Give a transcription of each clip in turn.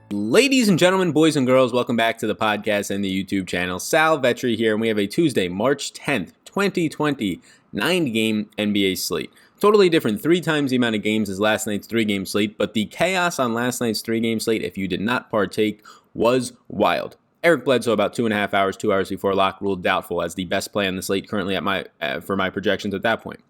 Ladies and gentlemen, boys and girls, welcome back to the podcast and the YouTube channel. Sal Vetri here, and we have a Tuesday, March 10th, 2020, 9-game NBA slate. Totally different, 3 times the amount of games as last night's 3-game slate, but the chaos on last night's 3-game slate, if you did not partake, was wild. Eric Bledsoe, about 2.5 hours, 2 hours before lock, ruled doubtful as the best play on the slate currently for my projections at that point.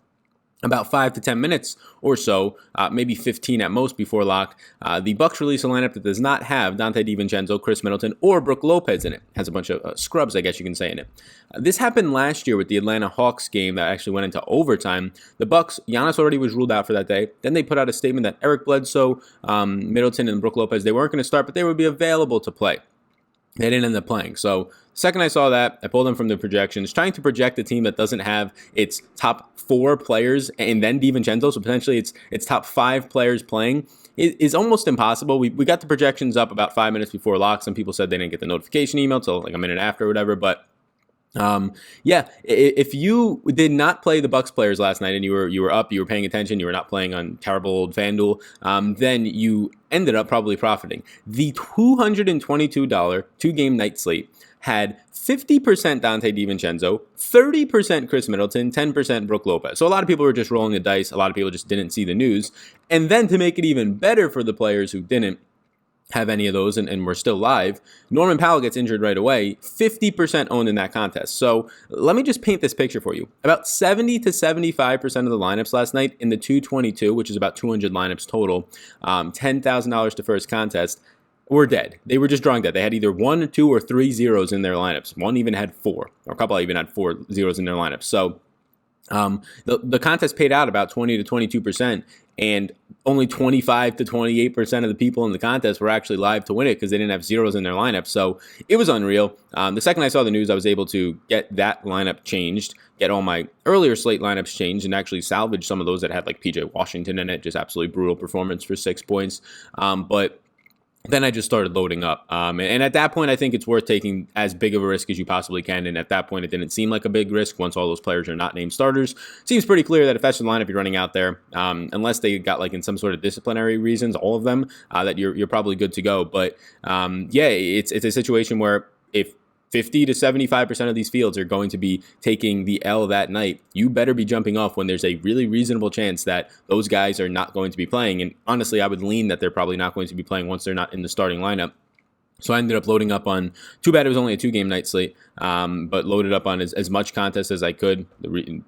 About 5 to 10 minutes or so, maybe 15 at most before lock, the Bucks release a lineup that does not have Dante DiVincenzo, Chris Middleton, or Brook Lopez in it. Has a bunch of scrubs, I guess you can say, in it. This happened last year with the Atlanta Hawks game that actually went into overtime. The Bucks, Giannis already was ruled out for that day. Then they put out a statement that Eric Bledsoe, Middleton, and Brook Lopez, they weren't going to start, but they would be available to play. They didn't end up playing. So the second I saw that, I pulled them from the projections, trying to project a team that doesn't have its top 4 players and then DiVincenzo, so potentially its top 5 players playing, is almost impossible. We got the projections up about 5 minutes before lock. Some people said they didn't get the notification email till like a minute after or whatever, but if you did not play the Bucks players last night and you were up, you were paying attention, you were not playing on terrible old FanDuel, then you ended up probably profiting. The $222 2-game night slate had 50% Dante DiVincenzo, 30% Chris Middleton, 10% Brook Lopez. So a lot of people were just rolling the dice. A lot of people just didn't see the news. And then to make it even better for the players who didn't have any of those and we're still live, Norman Powell gets injured right away, 50% owned in that contest. So let me just paint this picture for you. About 70 to 75% of the lineups last night in the 222, which is about 200 lineups total, $10,000 to first contest, were dead. They were just drawing dead. They had either 1, 2, or 3 zeros in their lineups. One even had 4, or a couple even had 4 zeros in their lineups. So the contest paid out about 20 to 22%, and only 25 to 28% of the people in the contest were actually live to win it because they didn't have zeros in their lineup. So it was unreal. The second I saw the news, I was able to get that lineup changed, get all my earlier slate lineups changed, and actually salvage some of those that had like PJ Washington in it. Just absolutely brutal performance for 6 points. But then I just started loading up. And at that point, I think it's worth taking as big of a risk as you possibly can. And at that point, it didn't seem like a big risk once all those players are not named starters. Seems pretty clear that if that's the lineup you're running out there, unless they got like in some sort of disciplinary reasons, all of them, that you're probably good to go. But it's a situation where if 50 to 75% of these fields are going to be taking the L that night, you better be jumping off when there's a really reasonable chance that those guys are not going to be playing. And honestly, I would lean that they're probably not going to be playing once they're not in the starting lineup. So I ended up loading up on, too bad it was only a 2-game night slate, but loaded up on as much contest as I could.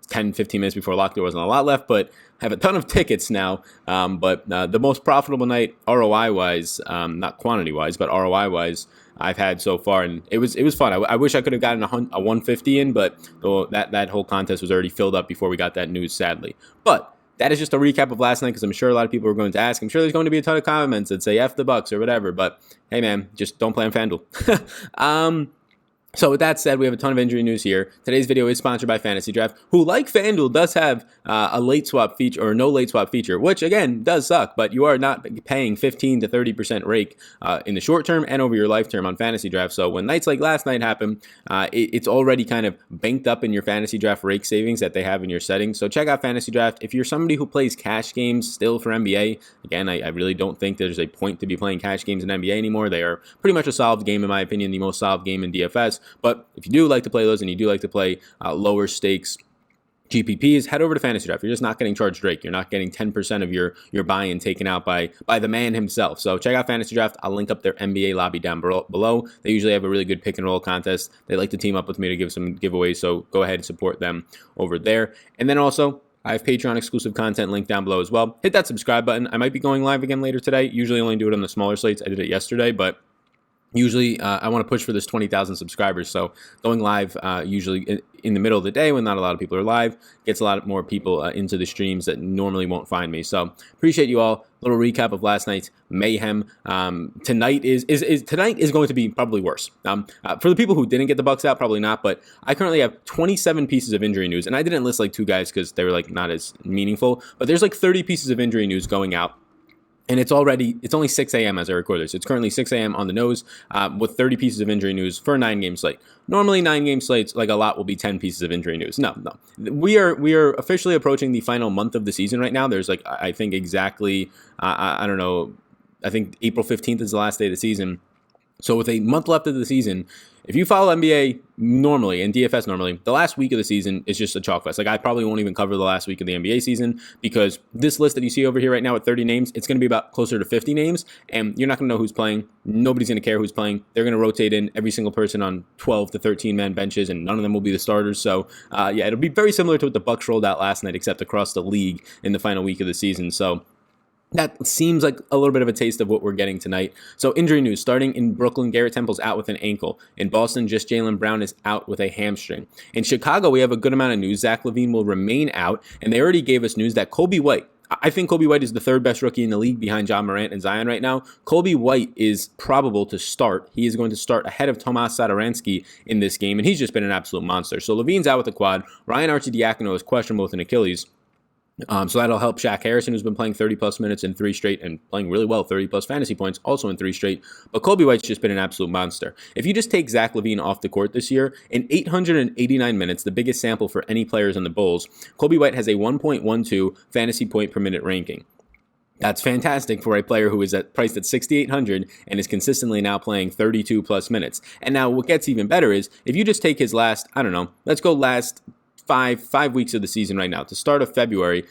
10, 15 minutes before lock, there wasn't a lot left, but I have a ton of tickets now. But the most profitable night ROI-wise, not quantity-wise, but ROI-wise, I've had so far, and it was fun. I wish I could have gotten a 150 in, but that whole contest was already filled up before we got that news, sadly. But that is just a recap of last night because I'm sure a lot of people are going to ask. I'm sure there's going to be a ton of comments that say F the Bucks or whatever, but hey man, just don't play on FanDuel. So with that said, we have a ton of injury news here. Today's video is sponsored by Fantasy Draft, who, like FanDuel, does have a late swap feature or no late swap feature, which again does suck, but you are not paying 15 to 30% rake in the short term and over your life term on Fantasy Draft. So when nights like last night happen, it's already kind of banked up in your Fantasy Draft rake savings that they have in your settings. So check out Fantasy Draft. If you're somebody who plays cash games still for NBA, again, I really don't think there's a point to be playing cash games in NBA anymore. They are pretty much a solved game, in my opinion, the most solved game in DFS. But if you do like to play those and you do like to play lower stakes GPPs, head over to Fantasy Draft. You're just not getting charged rake. You're not getting 10% of your buy-in taken out by the man himself. So check out Fantasy Draft. I'll link up their NBA lobby down below. They usually have a really good pick and roll contest. They like to team up with me to give some giveaways, so go ahead and support them over there. And then also, I have Patreon exclusive content linked down below as well. Hit that subscribe button. I might be going live again later today. Usually only do it on the smaller slates. I did it yesterday, but usually, I want to push for this 20,000 subscribers, so going live usually in the middle of the day when not a lot of people are live gets a lot more people into the streams that normally won't find me. So appreciate you all. Little recap of last night's mayhem. Tonight is going to be probably worse. For the people who didn't get the Bucks out, probably not, but I currently have 27 pieces of injury news, and I didn't list like 2 guys because they were like not as meaningful, but there's like 30 pieces of injury news going out. And it's only 6 a.m. as I record this. It's currently 6 a.m. on the nose with 30 pieces of injury news for a 9-game slate. Normally 9-game slates, like a lot, will be 10 pieces of injury news. No. We are officially approaching the final month of the season right now. There's like, I think exactly, I don't know, I think April 15th is the last day of the season. So with a month left of the season, if you follow NBA normally and DFS normally, the last week of the season is just a chalk fest. Like, I probably won't even cover the last week of the NBA season, because this list that you see over here right now with 30 names, it's going to be about closer to 50 names, and you're not going to know who's playing. Nobody's going to care who's playing. They're going to rotate in every single person on 12 to 13 man benches, and none of them will be the starters. So yeah, it'll be very similar to what the Bucks rolled out last night, except across the league in the final week of the season. So that seems like a little bit of a taste of what we're getting tonight. So injury news, starting in Brooklyn, Garrett Temple's out with an ankle. In Boston, just Jaylen Brown is out with a hamstring. In Chicago, we have a good amount of news. Zach LaVine will remain out, and they already gave us news that Kobe White, I think Kobe White is the third best rookie in the league behind John Morant and Zion right now. Kobe White is probable to start. He is going to start ahead of Tomas Satoransky in this game, and he's just been an absolute monster. So LaVine's out with a quad. Ryan Arcidiacono is questionable with an Achilles. So that'll help Shaq Harrison, who's been playing 30-plus minutes in 3 straight and playing really well, 30-plus fantasy points, also in 3 straight. But Kobe White's just been an absolute monster. If you just take Zach LaVine off the court this year, in 889 minutes, the biggest sample for any players on the Bulls, Kobe White has a 1.12 fantasy point per minute ranking. That's fantastic for a player who is priced at $6,800 and is consistently now playing 32-plus minutes. And now what gets even better is, if you just take his last, let's go last five weeks of the season right now, to start of February,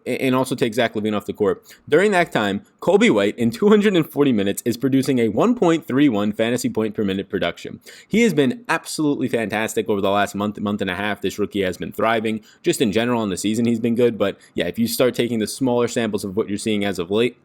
and also take Zach LaVine off the court. During that time, Kobe White in 240 minutes is producing a 1.31 fantasy point per minute production. He has been absolutely fantastic over the last month and a half. This rookie has been thriving. Just in general in the season, he's been good. But yeah, if you start taking the smaller samples of what you're seeing as of late,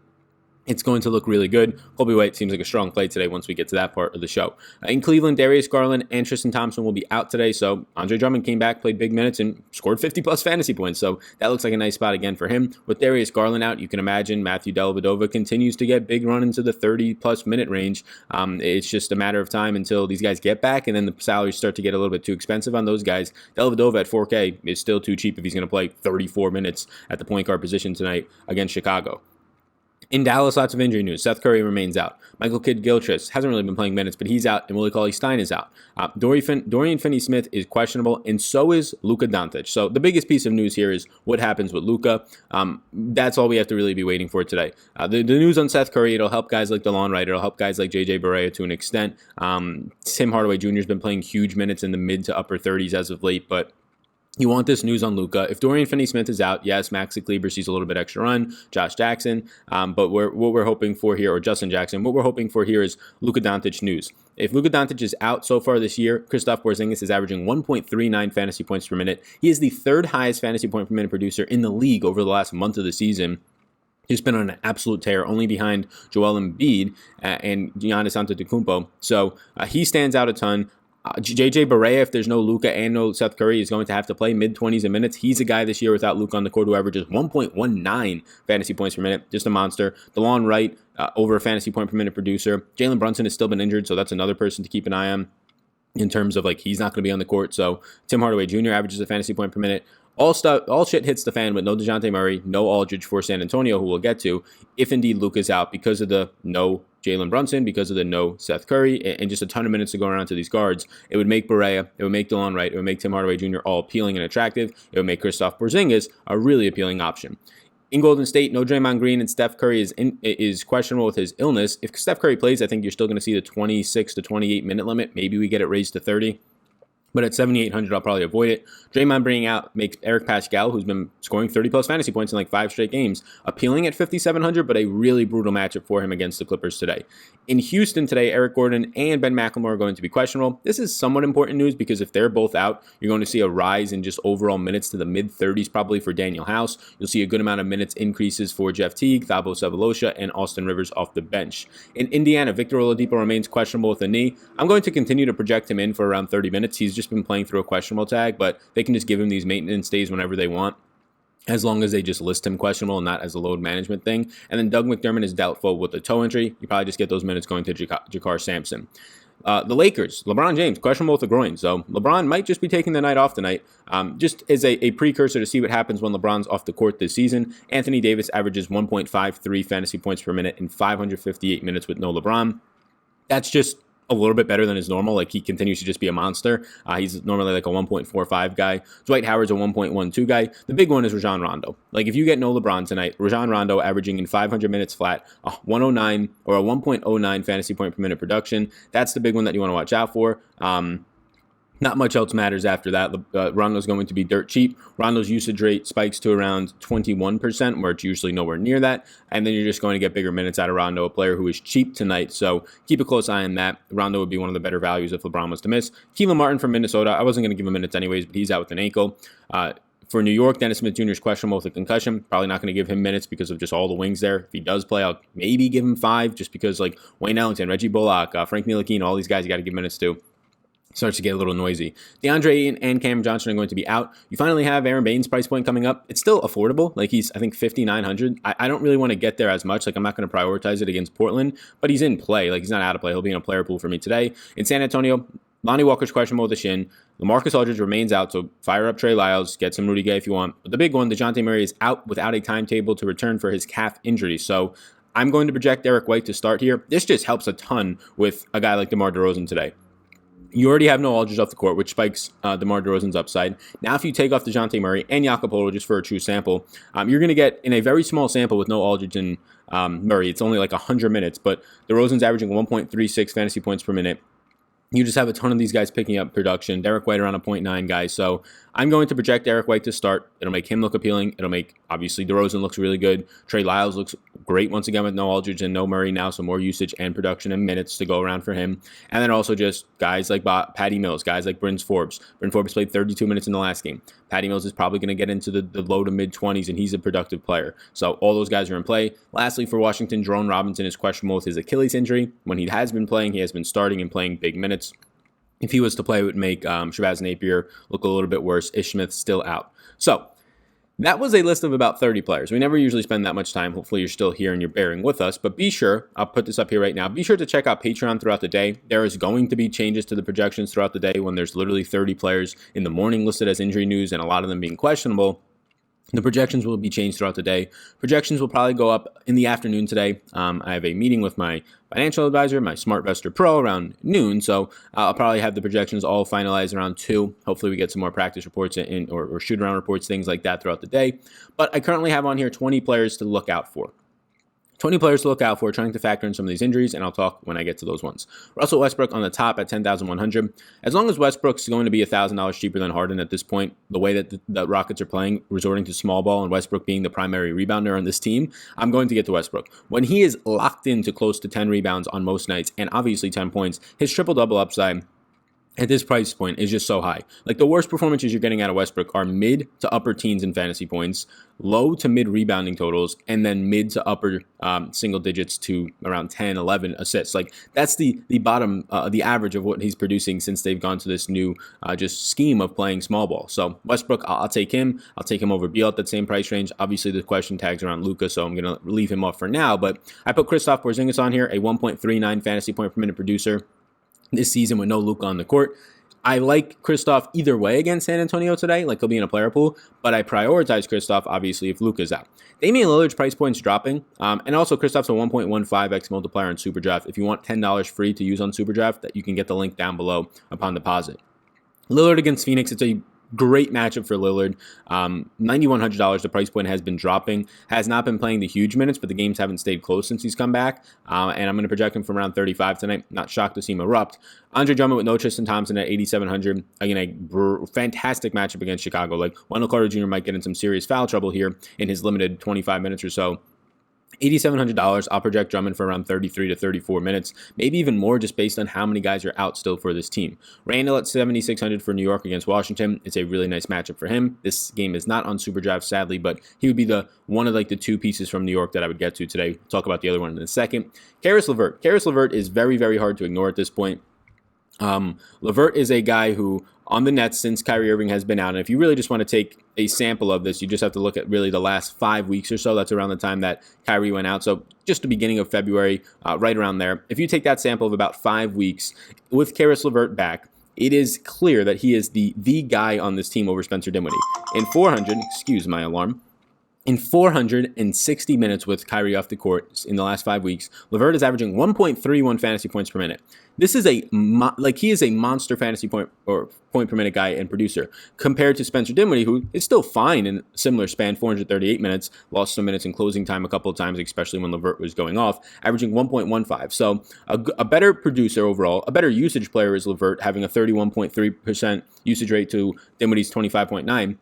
it's going to look really good. Kobe White seems like a strong play today once we get to that part of the show. In Cleveland, Darius Garland and Tristan Thompson will be out today. So Andre Drummond came back, played big minutes, and scored 50-plus fantasy points. So that looks like a nice spot again for him. With Darius Garland out, you can imagine Matthew Dellavedova continues to get big run into the 30-plus minute range. It's just a matter of time until these guys get back, and then the salaries start to get a little bit too expensive on those guys. Dellavedova at $4K is still too cheap if he's going to play 34 minutes at the point guard position tonight against Chicago. In Dallas, lots of injury news. Seth Curry remains out. Michael Kidd-Gilchrist hasn't really been playing minutes, but he's out, and Willie Cauley-Stein is out. Dorian Finney-Smith is questionable, and so is Luka Doncic. So the biggest piece of news here is what happens with Luka. That's all we have to really be waiting for today. The news on Seth Curry, it'll help guys like DeLon Wright. It'll help guys like J.J. Barea to an extent. Tim Hardaway Jr. has been playing huge minutes in the mid to upper 30s as of late, but you want this news on Luka. If Dorian Finney-Smith is out, yes, Maxi Kleber sees a little bit extra run, Josh Jackson, but what we're hoping for here, or Justin Jackson, what we're hoping for here is Luka Doncic news. If Luka Doncic is out so far this year, Kristaps Porzingis is averaging 1.39 fantasy points per minute. He is the third highest fantasy point per minute producer in the league over the last month of the season. He's been on an absolute tear, only behind Joel Embiid and Giannis Antetokounmpo. So he stands out a ton. J.J. Barea, if there's no Luka and no Seth Curry, is going to have to play mid-20s in minutes. He's a guy this year without Luka on the court who averages 1.19 fantasy points per minute. Just a monster. DeLon Wright, over a fantasy point per minute producer. Jalen Brunson has still been injured, so that's another person to keep an eye on in terms of, like, he's not going to be on the court. So Tim Hardaway Jr. averages a fantasy point per minute. All shit hits the fan with no DeJounte Murray, no Aldridge for San Antonio, who we'll get to, if indeed Luka's out, because of the no Jalen Brunson, because of the no Seth Curry, and just a ton of minutes to go around to these guards. It would make Barea, it would make DeLon Wright, it would make Tim Hardaway Jr. all appealing and attractive. It would make Kristaps Porzingis a really appealing option. In Golden State, no Draymond Green, and Steph Curry is questionable with his illness. If Steph Curry plays, I think you're still going to see the 26 to 28 minute limit. Maybe we get it raised to 30. But at 7,800, I'll probably avoid it. Draymond bringing out makes Eric Pascal, who's been scoring 30-plus fantasy points in like 5 straight games, appealing at 5,700, but a really brutal matchup for him against the Clippers today. In Houston today, Eric Gordon and Ben McLemore are going to be questionable. This is somewhat important news because if they're both out, you're going to see a rise in just overall minutes to the mid-30s probably for Daniel House. You'll see a good amount of minutes increases for Jeff Teague, Thabo Sefolosha, and Austin Rivers off the bench. In Indiana, Victor Oladipo remains questionable with a knee. I'm going to continue to project him in for around 30 minutes. He's just been playing through a questionable tag, but they can just give him these maintenance days whenever they want, as long as they just list him questionable and not as a load management thing. And then Doug McDermott is doubtful with a toe injury. You probably just get those minutes going to Jakar Sampson. The Lakers, LeBron James, questionable with the groin. So LeBron might just be taking the night off tonight, just as a precursor to see what happens when LeBron's off the court this season. Anthony Davis averages 1.53 fantasy points per minute in 558 minutes with no LeBron. That's just a little bit better than his normal. Like, he continues to just be a monster. He's normally like a 1.45 guy. Dwight Howard's a 1.12 guy. The big one is Rajon Rondo. Like, if you get no LeBron tonight, Rajon Rondo averaging in 500 minutes flat, a 109 or a 1.09 fantasy point per minute production. That's the big one that you want to watch out for. Not much else matters after that. Rondo's going to be dirt cheap. Rondo's usage rate spikes to around 21%, where it's usually nowhere near that. And then you're just going to get bigger minutes out of Rondo, a player who is cheap tonight. So keep a close eye on that. Rondo would be one of the better values if LeBron was to miss. Keelan Martin from Minnesota. I wasn't going to give him minutes anyways, but he's out with an ankle. For New York, Dennis Smith Jr. is questionable with a concussion. Probably not going to give him minutes because of just all the wings there. If he does play, I'll maybe give him 5 just because, like, Wayne Ellington, Reggie Bullock, Frank Ntilikina, all these guys you got to give minutes to. Starts to get a little noisy. DeAndre Ayton and Cameron Johnson are going to be out. You finally have Aaron Baines' price point coming up. It's still affordable. Like, he's, I think, $5,900. I don't really want to get there as much. Like, I'm not going to prioritize it against Portland, but he's in play. Like, he's not out of play. He'll be in a player pool for me today. In San Antonio, Lonnie Walker's questionable with a shin. LaMarcus Aldridge remains out, so fire up Trey Lyles. Get some Rudy Gay if you want. But the big one, DeJounte Murray is out without a timetable to return for his calf injury. So I'm going to project Derek White to start here. This just helps a ton with a guy like DeMar DeRozan today. You already have no Aldridge off the court, which spikes DeMar DeRozan's upside. Now, if you take off DeJounte Murray and Jakob Poeltl just for a true sample, you're going to get, in a very small sample with no Aldridge and Murray, it's only like 100 minutes, but DeRozan's averaging 1.36 fantasy points per minute. You just have a ton of these guys picking up production. Derek White around a 0.9 guy. So I'm going to project Derek White to start. It'll make him look appealing. It'll make, obviously, DeRozan looks really good. Trey Lyles looks great once again with no Aldridge and no Murray now. So more usage and production and minutes to go around for him. And then also just guys like Patty Mills, guys like Bryn Forbes. Bryn Forbes played 32 minutes in the last game. Patty Mills is probably going to get into the low to mid 20s, and he's a productive player. So all those guys are in play. Lastly, for Washington, Jerome Robinson is questionable with his Achilles injury. When he has been playing, he has been starting and playing big minutes. If he was to play, it would make Shabazz Napier look a little bit worse. Ish Smith still out. So that was a list of about 30 players. We never usually spend that much time. Hopefully you're still here and you're bearing with us. But be sure, I'll put this up here right now, be sure to check out Patreon throughout the day. There is going to be changes to the projections throughout the day when there's literally 30 players in the morning listed as injury news and a lot of them being questionable. The projections will be changed throughout the day. Projections will probably go up in the afternoon today. I have a meeting with my financial advisor, my SmartVestor Pro, around noon. So I'll probably have the projections all finalized around 2. Hopefully we get some more practice reports or shoot-around reports, things like that throughout the day. But I currently have on here 20 players to look out for. 20 players to look out for, trying to factor in some of these injuries, and I'll talk when I get to those ones. Russell Westbrook on the top at $10,100. As long as Westbrook's going to be $1,000 cheaper than Harden at this point, the way that the Rockets are playing, resorting to small ball and Westbrook being the primary rebounder on this team, I'm going to get to Westbrook. When he is locked into close to 10 rebounds on most nights, and obviously 10 points, his triple-double upside at this price point is just so high. Like, the worst performances you're getting out of Westbrook are mid to upper teens in fantasy points, low to mid rebounding totals, and then mid to upper single digits to around 10, 11 assists. Like, that's the bottom, the average of what he's producing since they've gone to this new just scheme of playing small ball. So Westbrook, I'll take him. I'll take him over Beal at that same price range. Obviously, the question tags around Luka, so I'm going to leave him off for now. But I put Kristaps Porzingis on here, a 1.39 fantasy point per minute producer this season with no Luka on the court. I like Kristaps either way against San Antonio today, like he'll be in a player pool, but I prioritize Kristaps obviously if Luka's out. Damian Lillard's price point's dropping, and also Kristaps a 1.15x multiplier on SuperDraft. If you want $10 free to use on SuperDraft, that you can get the link down below upon deposit. Lillard against Phoenix, it's a great matchup for Lillard. $9,100, the price point has been dropping. Has not been playing the huge minutes, but the games haven't stayed close since he's come back. And I'm going to project him from around 35 tonight. Not shocked to see him erupt. Andre Drummond with no Tristan Thompson at 8,700. Again, a fantastic matchup against Chicago. Like, Wendell Carter Jr. might get in some serious foul trouble here in his limited 25 minutes or so. $8,700, I'll project Drummond for around 33 to 34 minutes, maybe even more just based on how many guys are out still for this team. Randall at 7,600 for New York against Washington. It's a really nice matchup for him. This game is not on SuperDraft, sadly, but he would be one of the 2 pieces from New York that I would get to today. We'll talk about the other one in a second. Caris Levert. Caris Levert is very, very hard to ignore at this point. Levert is a guy who, on the Nets since Kyrie Irving has been out, and if you really just want to take a sample of this, you just have to look at really the last 5 weeks or so. That's around the time that Kyrie went out. So just the beginning of February, right around there. If you take that sample of about 5 weeks with Caris Levert back, it is clear that he is the guy on this team over Spencer Dinwiddie. In 400, excuse my alarm. In 460 minutes with Kyrie off the court in the last 5 weeks, Levert is averaging 1.31 fantasy points per minute. This is he is a monster fantasy point per minute guy and producer compared to Spencer Dinwiddie, who is still fine in a similar span, 438 minutes, lost some minutes in closing time a couple of times, especially when Levert was going off, averaging 1.15. So a better producer overall, a better usage player is Levert, having a 31.3% usage rate to Dinwiddie's 25.9.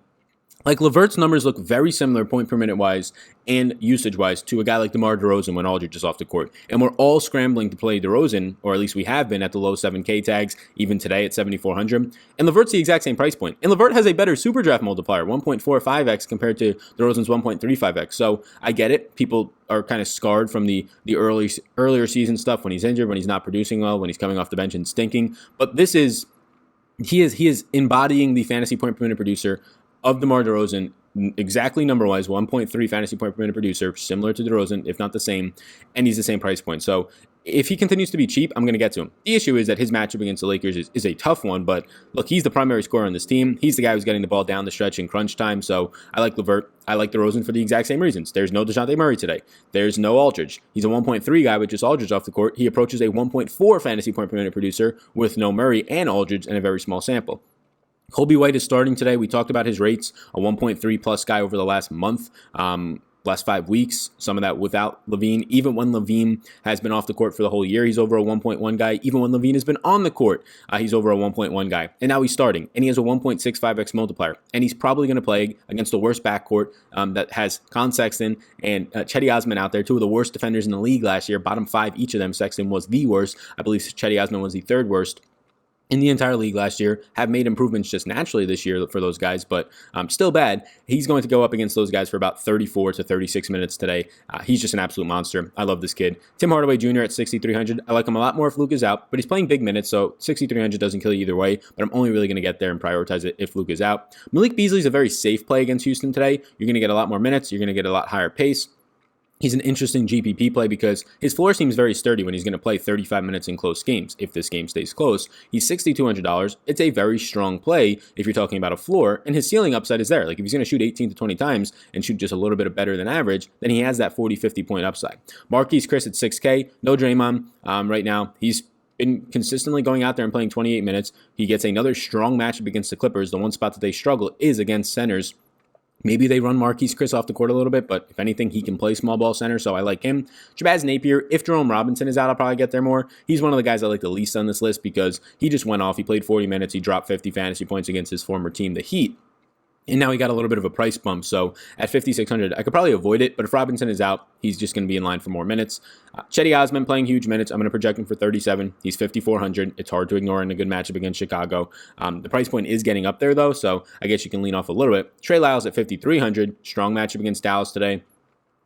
Like, Levert's numbers look very similar point per minute wise and usage wise to a guy like DeMar DeRozan when Aldridge is off the court. And we're all scrambling to play DeRozan, or at least we have been, at the low 7K tags, even today at 7,400. And Levert's the exact same price point. And Levert has a better super draft multiplier, 1.45x compared to DeRozan's 1.35x. So I get it. People are kind of scarred from the earlier season stuff when he's injured, when he's not producing well, when he's coming off the bench and stinking. But he is embodying the fantasy point per minute producer of DeMar DeRozan, exactly number-wise, 1.3 fantasy point per minute producer, similar to DeRozan, if not the same, and he's the same price point. So if he continues to be cheap, I'm going to get to him. The issue is that his matchup against the Lakers is a tough one, but look, he's the primary scorer on this team. He's the guy who's getting the ball down the stretch in crunch time, so I like Levert. I like DeRozan for the exact same reasons. There's no DeJounte Murray today. There's no Aldridge. He's a 1.3 guy with just Aldridge off the court. He approaches a 1.4 fantasy point per minute producer with no Murray and Aldridge and a very small sample. Kobe White is starting today. We talked about his rates, a 1.3 plus guy over the last month, last 5 weeks, some of that without LaVine. Even when LaVine has been off the court for the whole year, he's over a 1.1 guy. Even when LaVine has been on the court, he's over a 1.1 guy. And now he's starting, and he has a 1.65x multiplier. And he's probably going to play against the worst backcourt that has Con Sexton and Chetty Osman out there, two of the worst defenders in the league last year, bottom 5 each of them. Sexton was the worst. I believe Chetty Osman was the 3rd worst in the entire league last year. Have made improvements just naturally this year for those guys, but still bad. He's going to go up against those guys for about 34 to 36 minutes today. He's just an absolute monster. I love this kid. Tim Hardaway Jr. at 6,300. I like him a lot more if Luke is out, but he's playing big minutes, so 6,300 doesn't kill you either way, but I'm only really going to get there and prioritize it if Luke is out. Malik Beasley's a very safe play against Houston today. You're going to get a lot more minutes. You're going to get a lot higher pace. He's an interesting GPP play because his floor seems very sturdy when he's going to play 35 minutes in close games. If this game stays close, he's $6,200. It's a very strong play if you're talking about a floor, and his ceiling upside is there. Like, if he's going to shoot 18 to 20 times and shoot just a little bit better than average, then he has that 40, 50 point upside. Marquise Chris at 6K, no Draymond right now. He's been consistently going out there and playing 28 minutes. He gets another strong matchup against the Clippers. The one spot that they struggle is against centers. Maybe they run Marquise Chris off the court a little bit, but if anything, he can play small ball center, so I like him. Shabazz Napier, if Jerome Robinson is out, I'll probably get there more. He's one of the guys I like the least on this list because he just went off. He played 40 minutes. He dropped 50 fantasy points against his former team, the Heat. And now he got a little bit of a price bump. So at 5,600, I could probably avoid it. But if Robinson is out, he's just going to be in line for more minutes. Chetty Osman playing huge minutes. I'm going to project him for 37. He's 5,400. It's hard to ignore in a good matchup against Chicago. The price point is getting up there, though. So I guess you can lean off a little bit. Trey Lyles at 5,300. Strong matchup against Dallas today.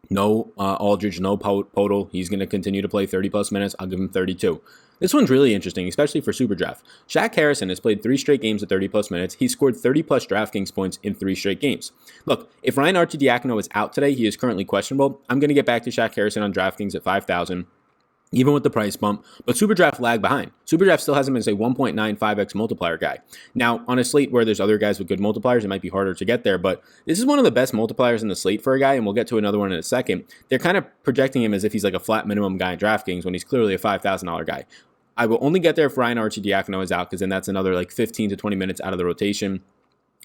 No Aldridge, no Podol. He's going to continue to play 30-plus minutes. I'll give him 32. This one's really interesting, especially for Super Draft. Shaq Harrison has played 3 straight games at 30-plus minutes. He scored 30-plus DraftKings points in 3 straight games. Look, if Ryan Arcidiacono is out today, he is currently questionable. I'm going to get back to Shaq Harrison on DraftKings at 5,000. Even with the price bump, but Superdraft lagged behind. Superdraft still has him as a 1.95x multiplier guy. Now, on a slate where there's other guys with good multipliers, it might be harder to get there, but this is one of the best multipliers in the slate for a guy, and we'll get to another one in a second. They're kind of projecting him as if he's like a flat minimum guy in DraftKings when he's clearly a $5,000 guy. I will only get there if Ryan Arcidiacono is out, because then that's another like 15 to 20 minutes out of the rotation.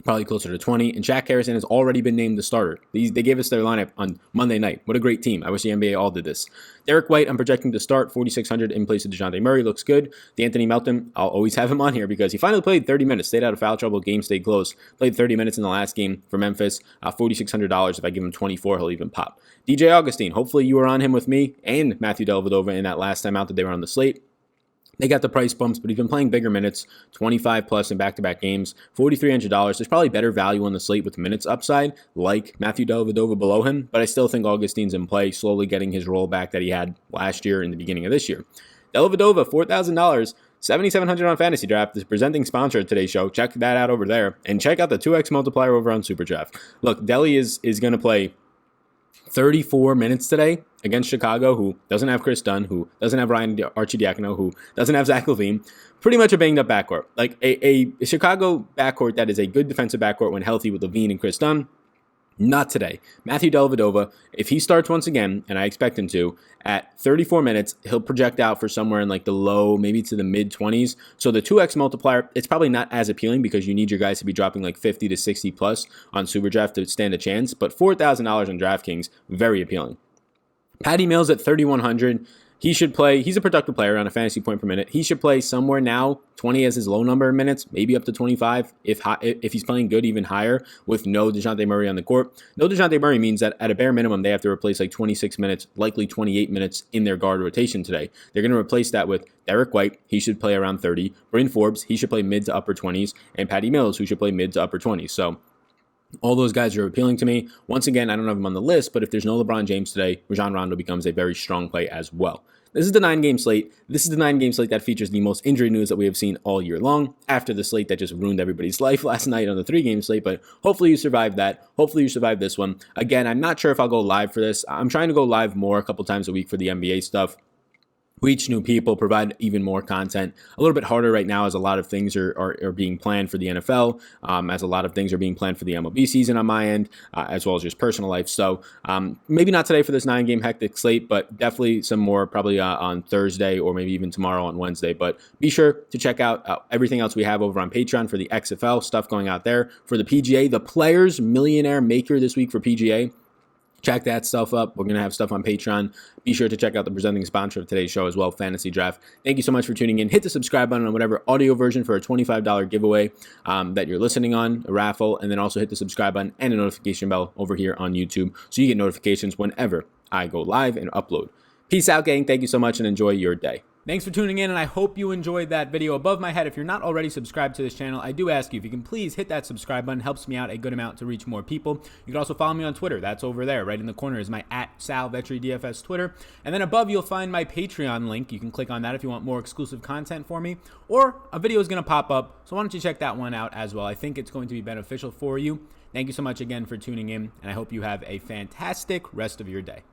Probably closer to 20. And Shaq Harrison has already been named the starter. They gave us their lineup on Monday night. What a great team. I wish the NBA all did this. Derek White, I'm projecting to start 4,600 in place of DeJounte Murray. Looks good. D'Anthony Melton, I'll always have him on here because he finally played 30 minutes. Stayed out of foul trouble. Game stayed close. Played 30 minutes in the last game for Memphis. $4,600. If I give him 24, he'll even pop. DJ Augustine, hopefully you were on him with me and Matthew Dellavedova in that last time out that they were on the slate. They got the price bumps, but he's been playing bigger minutes, 25 plus in back-to-back games, $4,300. There's probably better value on the slate with minutes upside, like Matthew Dellavedova below him, but I still think Augustine's in play, slowly getting his role back that he had last year in the beginning of this year. Dellavedova, $4,000, $7,700 on Fantasy Draft, the presenting sponsor of today's show. Check that out over there, and check out the 2x multiplier over on Super Draft. Look, Delly is going to play 34 minutes today against Chicago, who doesn't have Chris Dunn, who doesn't have Ryan Arcidiacono, who doesn't have Zach LaVine. Pretty much a banged-up backcourt. Like a Chicago backcourt that is a good defensive backcourt when healthy with LaVine and Chris Dunn. Not today. Matthew Dellavedova, if he starts once again, and I expect him to, at 34 minutes, he'll project out for somewhere in like the low, maybe to the mid 20s. So the 2x multiplier, it's probably not as appealing because you need your guys to be dropping like 50 to 60 plus on Superdraft to stand a chance. But $4,000 on DraftKings, very appealing. Patty Mills at 3,100. He should play. He's a productive player on a fantasy point per minute. He should play somewhere now. 20 as his low number of minutes, maybe up to 25. If he's playing good, even higher with no DeJounte Murray on the court. No DeJounte Murray means that at a bare minimum, they have to replace like 26 minutes, likely 28 minutes in their guard rotation today. They're going to replace that with Derek White. He should play around 30. Bryn Forbes, he should play mid to upper 20s. And Patty Mills, who should play mid to upper 20s. So all those guys are appealing to me. Once again, I don't have them on the list, but if there's no LeBron James today, Rajon Rondo becomes a very strong play as well. This is the 9-game slate. This is the 9-game slate that features the most injury news that we have seen all year long after the slate that just ruined everybody's life last night on the 3-game slate, but hopefully you survived that. Hopefully you survived this one. Again, I'm not sure if I'll go live for this. I'm trying to go live more a couple times a week for the NBA stuff. Reach new people, provide even more content. A little bit harder right now as a lot of things are being planned for the NFL, as a lot of things are being planned for the MLB season on my end, as well as just personal life. So maybe not today for this 9-game hectic slate, but definitely some more probably on Thursday or maybe even tomorrow on Wednesday. But be sure to check out everything else we have over on Patreon for the XFL stuff going out there. For the PGA, the Players Millionaire Maker this week for PGA. Check that stuff up. We're going to have stuff on Patreon. Be sure to check out the presenting sponsor of today's show as well, Fantasy Draft. Thank you so much for tuning in. Hit the subscribe button on whatever audio version for a $25 giveaway that you're listening on, a raffle, and then also hit the subscribe button and a notification bell over here on YouTube so you get notifications whenever I go live and upload. Peace out, gang. Thank you so much and enjoy your day. Thanks for tuning in, and I hope you enjoyed that video. Above my head, if you're not already subscribed to this channel, I do ask you if you can please hit that subscribe button. Helps me out a good amount to reach more people. You can also follow me on Twitter. That's over there. Right in the corner is my @SalVetriDFS Twitter. And then above, you'll find my Patreon link. You can click on that if you want more exclusive content for me. Or a video is going to pop up, so why don't you check that one out as well. I think it's going to be beneficial for you. Thank you so much again for tuning in, and I hope you have a fantastic rest of your day.